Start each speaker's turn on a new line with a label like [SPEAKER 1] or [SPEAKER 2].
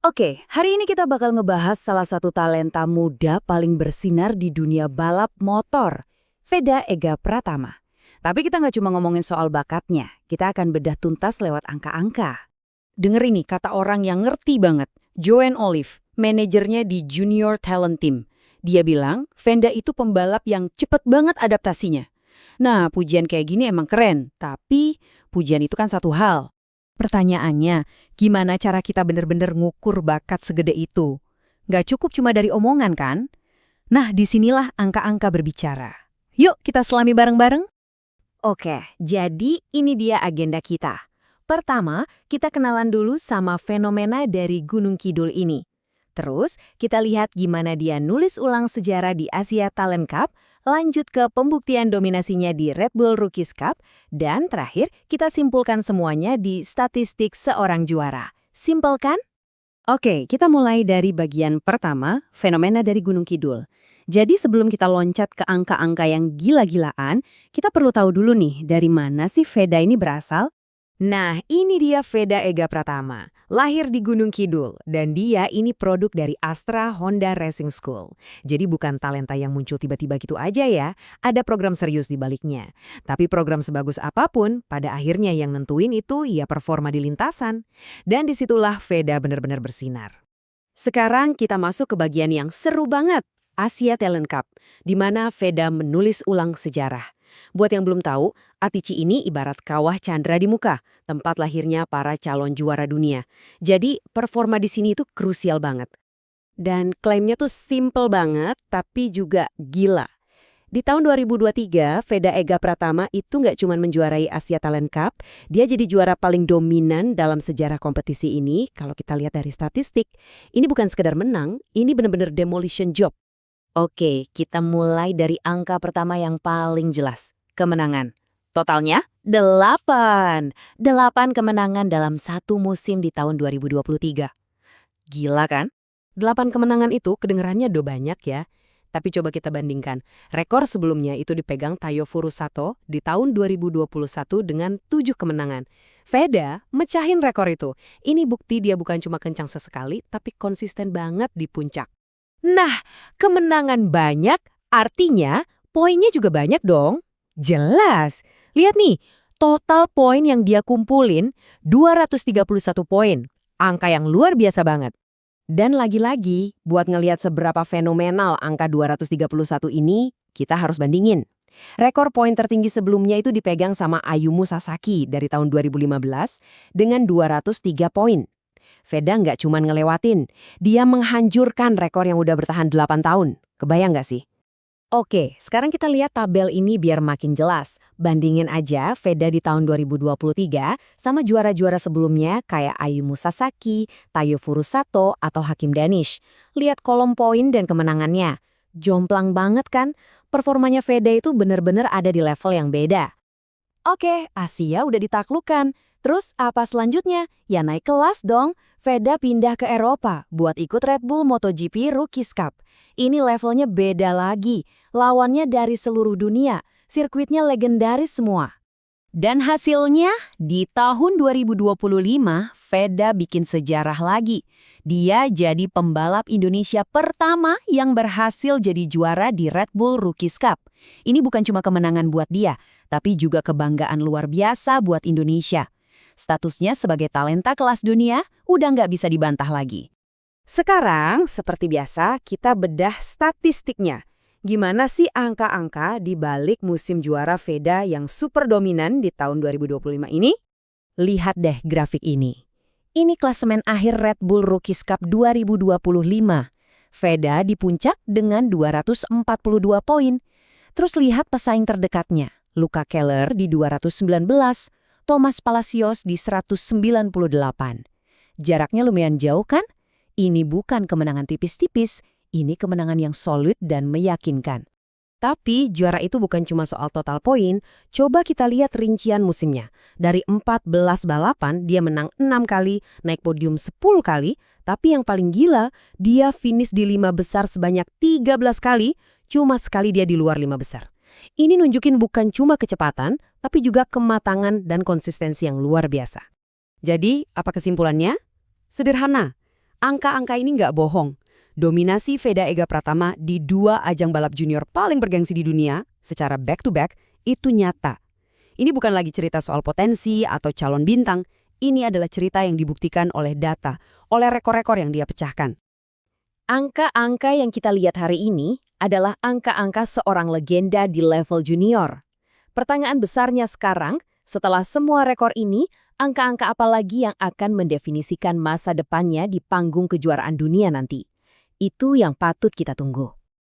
[SPEAKER 1] Oke, hari ini kita bakal ngebahas salah satu talenta muda paling bersinar di dunia balap motor, Veda Ega Pratama. Tapi kita nggak cuma ngomongin soal bakatnya, kita akan bedah tuntas lewat angka-angka. Denger ini kata orang yang ngerti banget, Joanne Olive, manajernya di Junior Talent Team. Dia bilang, Venda itu pembalap yang cepet banget adaptasinya. Nah, pujian kayak gini emang keren, tapi pujian itu kan satu hal. Pertanyaannya, gimana cara kita bener-bener ngukur bakat segede itu? Nggak cukup cuma dari omongan kan? Nah, disinilah angka-angka berbicara. Yuk kita selami bareng-bareng. Oke, jadi ini dia agenda kita. Pertama, kita kenalan dulu sama fenomena dari Gunung Kidul ini. Terus, kita lihat gimana dia nulis ulang sejarah di Asia Talent Cup, lanjut ke pembuktian dominasinya di Red Bull Rookies Cup, dan terakhir kita simpulkan semuanya di statistik seorang juara. Simpel kan? Oke, kita mulai dari bagian pertama, fenomena dari Gunung Kidul. Jadi sebelum kita loncat ke angka-angka yang gila-gilaan, kita perlu tahu dulu nih dari mana sih Veda ini berasal? Nah, ini dia Veda Ega Pratama, lahir di Gunung Kidul, dan dia ini produk dari Astra Honda Racing School. Jadi bukan talenta yang muncul tiba-tiba gitu aja ya, ada program serius di baliknya. Tapi program sebagus apapun, pada akhirnya yang nentuin itu ya performa di lintasan. Dan disitulah Veda benar-benar bersinar. Sekarang kita masuk ke bagian yang seru banget, Asia Talent Cup, di mana Veda menulis ulang sejarah. Buat yang belum tahu, Atici ini ibarat kawah Chandra di muka, tempat lahirnya para calon juara dunia. Jadi, performa di sini itu krusial banget. Dan klaimnya tuh simple banget, tapi juga gila. Di tahun 2023, Veda Ega Pratama itu nggak cuma menjuarai Asia Talent Cup, dia jadi juara paling dominan dalam sejarah kompetisi ini, kalau kita lihat dari statistik. Ini bukan sekedar menang, ini benar-benar demolition job. Oke, kita mulai dari angka pertama yang paling jelas, kemenangan. Totalnya 8. 8 kemenangan dalam satu musim di tahun 2023. Gila kan? 8 kemenangan itu kedengerannya udah banyak ya. Tapi coba kita bandingkan. Rekor sebelumnya itu dipegang Tayo Furusato di tahun 2021 dengan 7 kemenangan. Veda mecahin rekor itu. Ini bukti dia bukan cuma kencang sesekali, tapi konsisten banget di puncak. Nah, kemenangan banyak artinya poinnya juga banyak dong. Jelas. Lihat nih, total poin yang dia kumpulin 231 poin. Angka yang luar biasa banget. Dan lagi-lagi, buat ngelihat seberapa fenomenal angka 231 ini, kita harus bandingin. Rekor poin tertinggi sebelumnya itu dipegang sama Ayumu Sasaki dari tahun 2015 dengan 203 poin. Veda nggak cuma ngelewatin, dia menghancurkan rekor yang udah bertahan 8 tahun. Kebayang nggak sih? Oke, sekarang kita lihat tabel ini biar makin jelas. Bandingin aja Veda di tahun 2023 sama juara-juara sebelumnya kayak Ayumu Sasaki, Tayo Furusato, atau Hakim Danish. Lihat kolom poin dan kemenangannya. Jomplang banget kan? Performanya Veda itu bener-bener ada di level yang beda. Oke, Asia udah ditaklukkan. Terus apa selanjutnya? Ya naik kelas dong. Veda pindah ke Eropa buat ikut Red Bull MotoGP Rookies Cup. Ini levelnya beda lagi. Lawannya dari seluruh dunia. Sirkuitnya legendaris semua. Dan hasilnya, di tahun 2025, Veda bikin sejarah lagi. Dia jadi pembalap Indonesia pertama yang berhasil jadi juara di Red Bull Rookies Cup. Ini bukan cuma kemenangan buat dia, tapi juga kebanggaan luar biasa buat Indonesia. Statusnya sebagai talenta kelas dunia udah nggak bisa dibantah lagi. Sekarang, seperti biasa, kita bedah statistiknya. Gimana sih angka-angka di balik musim juara Veda yang super dominan di tahun 2025 ini? Lihat deh grafik ini. Ini klasemen akhir Red Bull Rookies Cup 2025. Veda di puncak dengan 242 poin. Terus lihat pesaing terdekatnya. Luca Keller di 219, Thomas Palacios di 198. Jaraknya lumayan jauh kan? Ini bukan kemenangan tipis-tipis, ini kemenangan yang solid dan meyakinkan. Tapi juara itu bukan cuma soal total poin, coba kita lihat rincian musimnya. Dari 14 balapan, dia menang 6 kali, naik podium 10 kali, tapi yang paling gila, dia finish di 5 besar sebanyak 13 kali, cuma sekali dia di luar 5 besar. Ini nunjukin bukan cuma kecepatan, tapi juga kematangan dan konsistensi yang luar biasa. Jadi, apa kesimpulannya? Sederhana.
[SPEAKER 2] Angka-angka ini nggak bohong. Dominasi Veda Ega Pratama di 2 ajang balap junior paling bergengsi di dunia secara back-to-back itu nyata. Ini bukan lagi cerita soal potensi atau calon bintang, ini adalah cerita yang dibuktikan oleh data, oleh rekor-rekor yang dia pecahkan.
[SPEAKER 1] Angka-angka yang kita lihat hari ini adalah angka-angka seorang legenda di level junior. Pertanyaan besarnya sekarang, setelah semua rekor ini, angka-angka apa lagi yang akan mendefinisikan masa depannya di panggung kejuaraan dunia nanti? Itu yang patut kita tunggu.